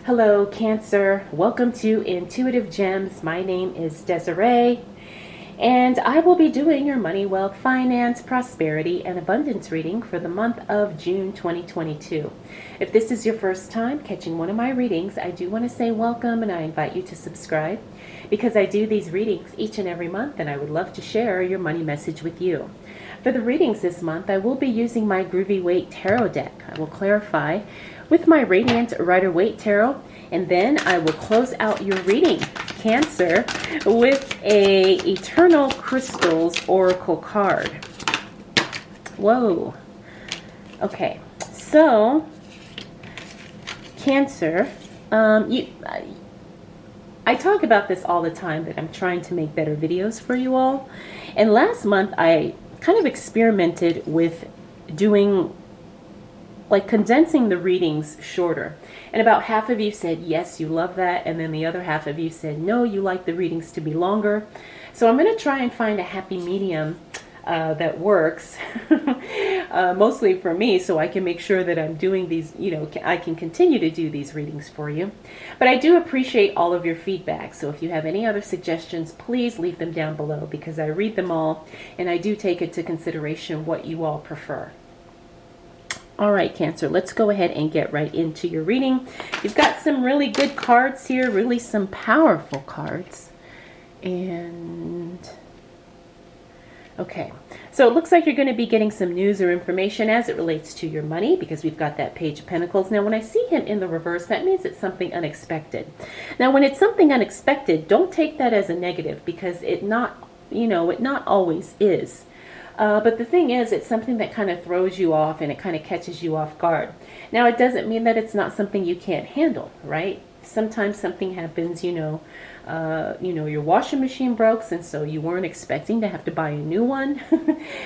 Hello, Cancer. Welcome to Intuitive Gems. My name is Desiree, and I will be doing your money, wealth, finance, prosperity, and abundance reading for the month of June 2022. If this is your first time catching one of my readings, I do want to say welcome, and I invite you to subscribe because I do these readings each and every month, and I would love to share your money message with you. For the readings this month, I will be using my Groovy Waite tarot deck. I will clarify with my Radiant Rider-Waite tarot, and then I will close out your reading, Cancer, with a Eternal Crystals Oracle card. Whoa. Okay, so Cancer, I talk about this all the time, that I'm trying to make better videos for you all. And last month I kind of experimented with doing, like, condensing the readings shorter. And about half of you said, yes, you love that. And then the other half of you said, no, you like the readings to be longer. So I'm going to try and find a happy medium that works, mostly for me, so I can make sure that I'm doing these, I can continue to do these readings for you. But I do appreciate all of your feedback. So if you have any other suggestions, please leave them down below, because I read them all and I do take into consideration what you all prefer. All right, Cancer, let's go ahead and get right into your reading. You've got some really good cards here, really some powerful cards. And okay, so it looks like you're going to be getting some news or information as it relates to your money, because we've got that Page of Pentacles. Now, when I see him in the reverse, that means it's something unexpected. Now, when it's something unexpected, don't take that as a negative, because it not always is. But the thing is, it's something that kind of throws you off and it kind of catches you off guard. Now, it doesn't mean that it's not something you can't handle, right? Sometimes something happens, your washing machine broke, and so you weren't expecting to have to buy a new one.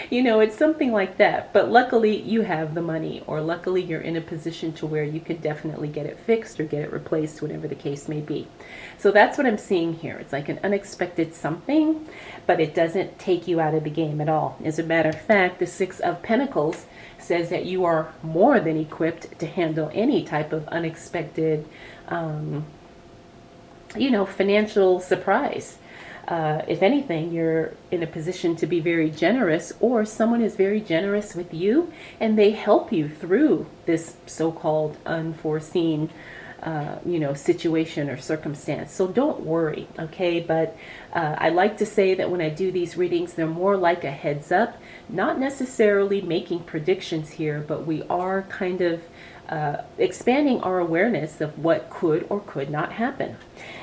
It's something like that. But luckily you have the money, or luckily you're in a position to where you could definitely get it fixed or get it replaced, whatever the case may be. So that's what I'm seeing here. It's like an unexpected something, but it doesn't take you out of the game at all. As a matter of fact, the Six of Pentacles says that you are more than equipped to handle any type of unexpected financial surprise. If anything, you're in a position to be very generous, or someone is very generous with you and they help you through this so-called unforeseen situation or circumstance. So don't worry, okay? But I like to say that when I do these readings, they're more like a heads up, not necessarily making predictions here, but we are kind of expanding our awareness of what could or could not happen.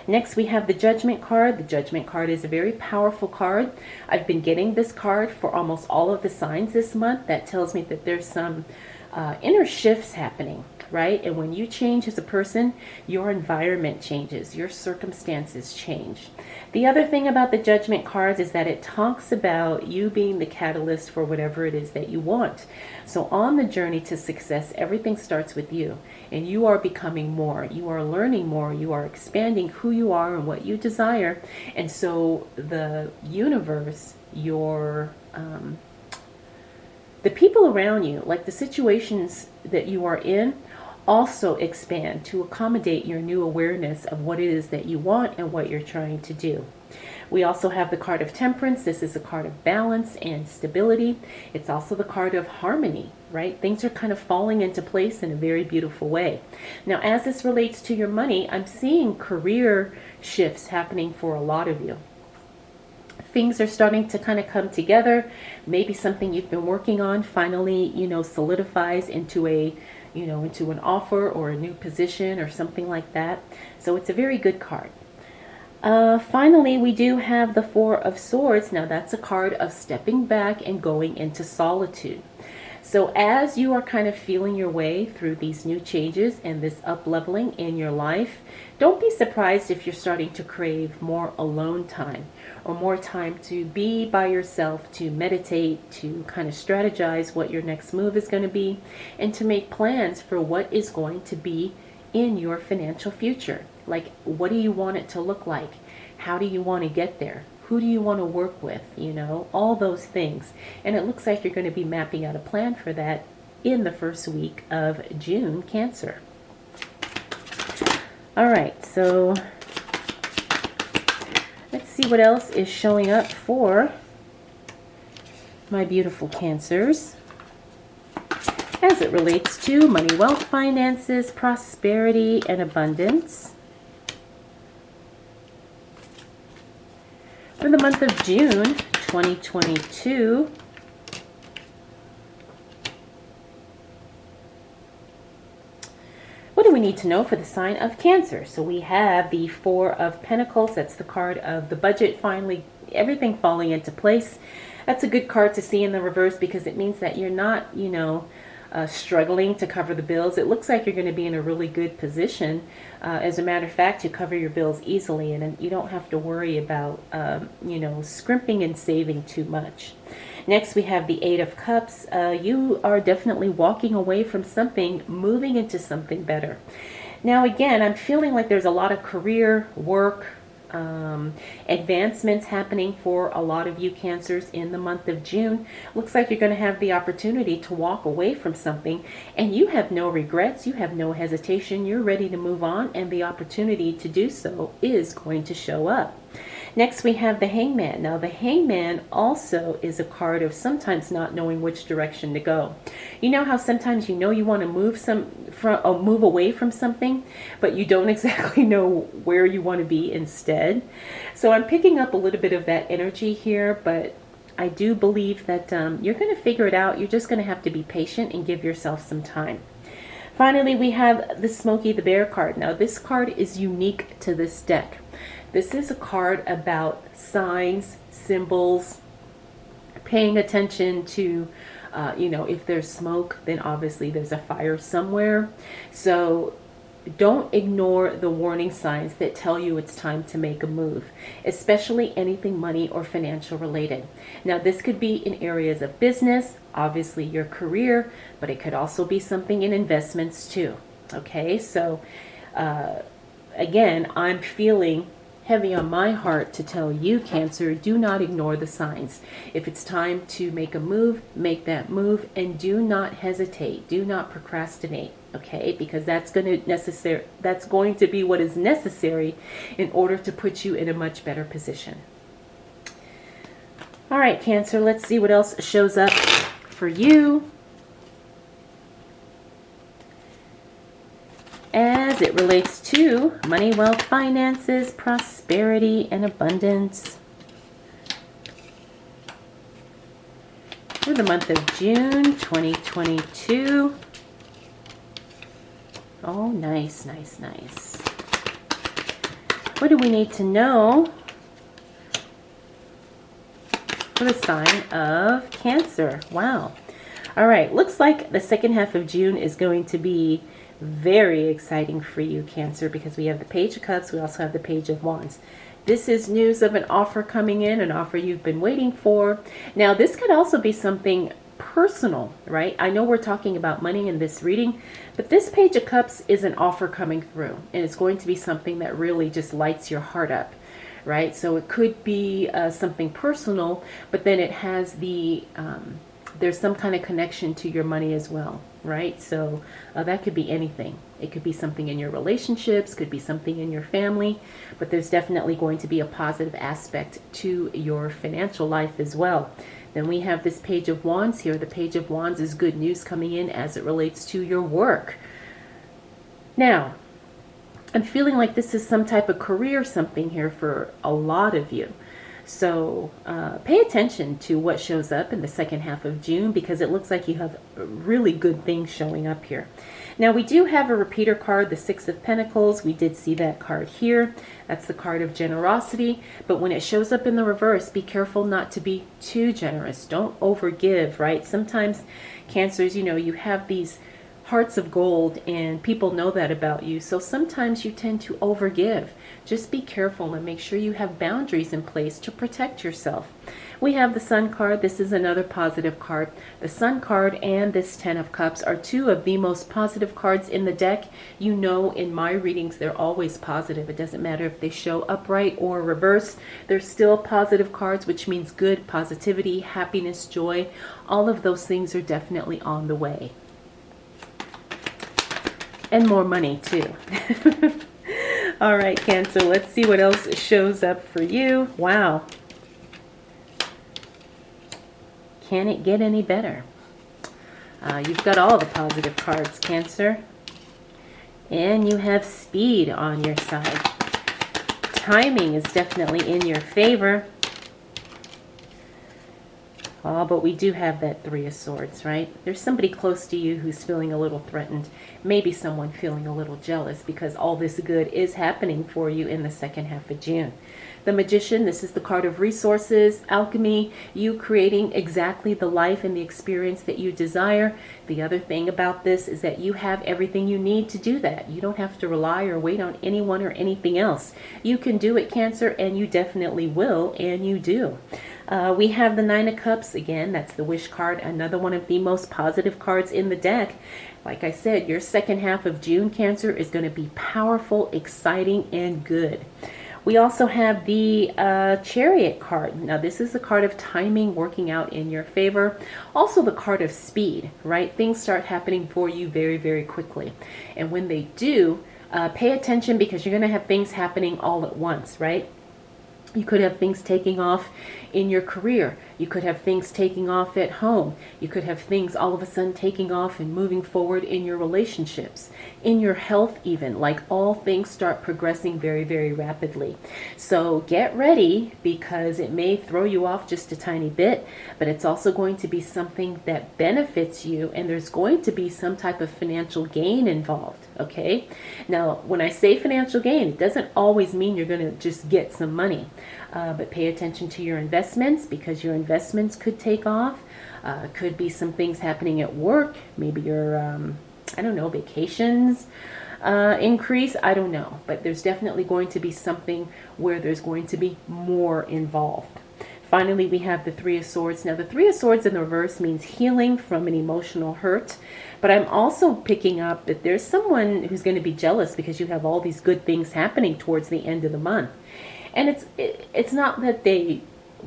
Next, we have the Judgment card. The Judgment card is a very powerful card. I've been getting this card for almost all of the signs this month. That tells me that there's some inner shifts happening, right? And when you change as a person, your environment changes, your circumstances change. The other thing about the Judgment cards is that it talks about you being the catalyst for whatever it is that you want. So on the journey to success, everything starts with you, and you are becoming more, you are learning more, you are expanding who you are and what you desire. And so the universe, the people around you, like the situations that you are in, also expand to accommodate your new awareness of what it is that you want and what you're trying to do. We also have the card of Temperance. This is a card of balance and stability. It's also the card of harmony, right? Things are kind of falling into place in a very beautiful way. Now, as this relates to your money, I'm seeing career shifts happening for a lot of you. Things are starting to kind of come together. Maybe something you've been working on finally, solidifies into into an offer or a new position or something like that. So it's a very good card. Finally, we do have the Four of Swords. Now, that's a card of stepping back and going into solitude. So as you are kind of feeling your way through these new changes and this up-leveling in your life, don't be surprised if you're starting to crave more alone time, or more time to be by yourself, to meditate, to kind of strategize what your next move is going to be, and to make plans for what is going to be in your financial future. Like, what do you want it to look like? How do you want to get there? Who do you want to work with? All those things. And it looks like you're going to be mapping out a plan for that in the first week of June, Cancer. All right, so let's see what else is showing up for my beautiful Cancers as it relates to money, wealth, finances, prosperity, and abundance. For the month of June 2022, what do we need to know for the sign of Cancer? So we have the Four of Pentacles. That's the card of the budget, finally everything falling into place. That's a good card to see in the reverse because it means that you're not, struggling to cover the bills. It looks like you're going to be in a really good position. As a matter of fact, you cover your bills easily, and you don't have to worry about, scrimping and saving too much. Next, we have the Eight of Cups. You are definitely walking away from something, moving into something better. Now, again, I'm feeling like there's a lot of career, work, advancements happening for a lot of you Cancers in the month of June. Looks like you're going to have the opportunity to walk away from something, and you have no regrets, you have no hesitation, you're ready to move on, and the opportunity to do so is going to show up. Next, we have the Hangman. Now, the Hangman also is a card of sometimes not knowing which direction to go. You know how sometimes you know you want to move away from something, but you don't exactly know where you want to be instead. So I'm picking up a little bit of that energy here, but I do believe that you're going to figure it out. You're just going to have to be patient and give yourself some time. Finally, we have the Smokey the Bear card. Now, this card is unique to this deck. This is a card about signs, symbols, paying attention to, if there's smoke, then obviously there's a fire somewhere. So don't ignore the warning signs that tell you it's time to make a move, especially anything money or financial related. Now, this could be in areas of business, obviously your career, but it could also be something in investments too. Okay, so again, I'm feeling heavy on my heart to tell you, Cancer, do not ignore the signs. If it's time to make a move, make that move, and do not hesitate. Do not procrastinate, okay? Because that's going to be what is necessary in order to put you in a much better position. All right, Cancer, let's see what else shows up for you as it relates to money, wealth, finances, prosperity, and abundance for the month of June 2022. Oh, nice, nice, nice. What do we need to know for the sign of Cancer? Wow. All right, looks like the second half of June is going to be very exciting for you, Cancer, because we have the Page of Cups. We also have the Page of Wands. This is news of an offer coming in, an offer you've been waiting for. Now, this could also be something personal, right? I know we're talking about money in this reading, but this Page of Cups is an offer coming through, and it's going to be something that really just lights your heart up, right? So it could be something personal, but then it has the there's some kind of connection to your money as well, right? So that could be anything. It could be something in your relationships, could be something in your family, but there's definitely going to be a positive aspect to your financial life as well. Then we have this Page of Wands here. The Page of Wands is good news coming in as it relates to your work. Now, I'm feeling like this is some type of career something here for a lot of you. So pay attention to what shows up in the second half of June, because it looks like you have really good things showing up here. Now, we do have a repeater card, the Six of Pentacles. We did see that card here. That's the card of generosity. But when it shows up in the reverse, be careful not to be too generous. Don't overgive, right? Sometimes, Cancers, you have these hearts of gold, and people know that about you. So sometimes you tend to overgive. Just be careful and make sure you have boundaries in place to protect yourself. We have the Sun card. This is another positive card. The Sun card and this Ten of Cups are two of the most positive cards in the deck. You know, in my readings, they're always positive. It doesn't matter if they show upright or reverse. They're still positive cards, which means good, positivity, happiness, joy. All of those things are definitely on the way. And more money too. All right, Cancer, let's see what else shows up for you. Wow. Can it get any better? You've got all the positive cards, Cancer. And you have speed on your side. Timing is definitely in your favor. Oh, but we do have that Three of Swords, right? There's somebody close to you who's feeling a little threatened. Maybe someone feeling a little jealous because all this good is happening for you in the second half of June. The Magician, this is the card of resources, alchemy, you creating exactly the life and the experience that you desire. The other thing about this is that you have everything you need to do that. You don't have to rely or wait on anyone or anything else. You can do it, Cancer, and you definitely will, and you do. We have the Nine of Cups. Again, that's the wish card, another one of the most positive cards in the deck. Like I said, your second half of June, Cancer, is going to be powerful, exciting, and good. We also have the Chariot card. Now, this is the card of timing working out in your favor. Also the card of speed, right? Things start happening for you very, very quickly. And when they do, pay attention because you're going to have things happening all at once, right? You could have things taking off in your career. You could have things taking off at home. You could have things all of a sudden taking off and moving forward in your relationships, in your health even. Like all things start progressing very, very rapidly. So get ready because it may throw you off just a tiny bit, but it's also going to be something that benefits you and there's going to be some type of financial gain involved, okay? Now, when I say financial gain, it doesn't always mean you're going to just get some money. But pay attention to your investments because your investments could take off. Could be some things happening at work. Maybe your, I don't know, vacations increase. I don't know. But there's definitely going to be something where there's going to be more involved. Finally, we have the Three of Swords. Now, the Three of Swords in the reverse means healing from an emotional hurt. But I'm also picking up that there's someone who's going to be jealous because you have all these good things happening towards the end of the month. And it's not that they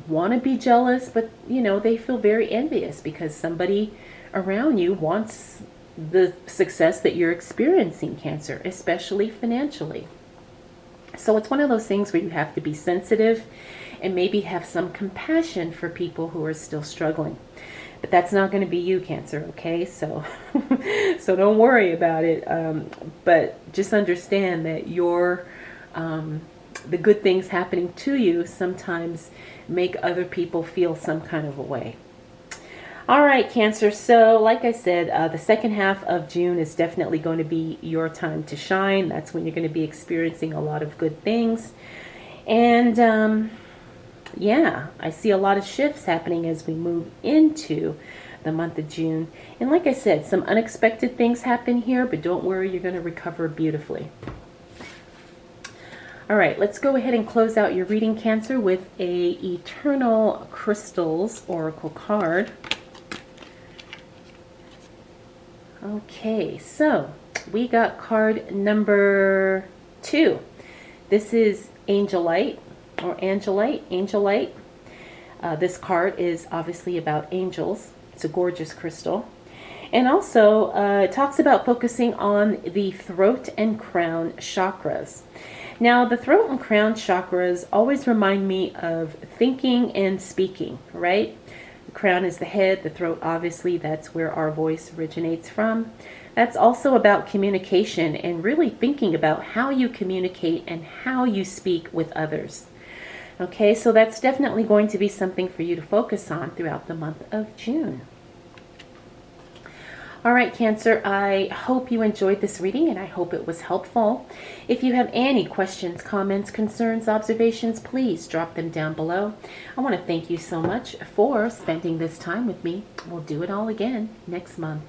want to be jealous, but, you know, they feel very envious because somebody around you wants the success that you're experiencing, Cancer, especially financially. So it's one of those things where you have to be sensitive and maybe have some compassion for people who are still struggling. But that's not going to be you, Cancer, okay? So so don't worry about it. But just understand that your the good things happening to you sometimes make other people feel some kind of a way. All right, Cancer. So like I said, the second half of June is definitely going to be your time to shine. That's when you're going to be experiencing a lot of good things. And yeah, I see a lot of shifts happening as we move into the month of June. And like I said, some unexpected things happen here, but don't worry, you're going to recover beautifully. All right, let's go ahead and close out your reading, Cancer, with a Eternal Crystals Oracle card. Okay, so we got card number 2. This is Angelite or Angelite. This card is obviously about angels. It's a gorgeous crystal. And also, it talks about focusing on the throat and crown chakras. Now, the throat and crown chakras always remind me of thinking and speaking, right? The crown is the head, the throat, obviously, that's where our voice originates from. That's also about communication and really thinking about how you communicate and how you speak with others. Okay, so that's definitely going to be something for you to focus on throughout the month of June. All right, Cancer, I hope you enjoyed this reading and I hope it was helpful. If you have any questions, comments, concerns, observations, please drop them down below. I want to thank you so much for spending this time with me. We'll do it all again next month.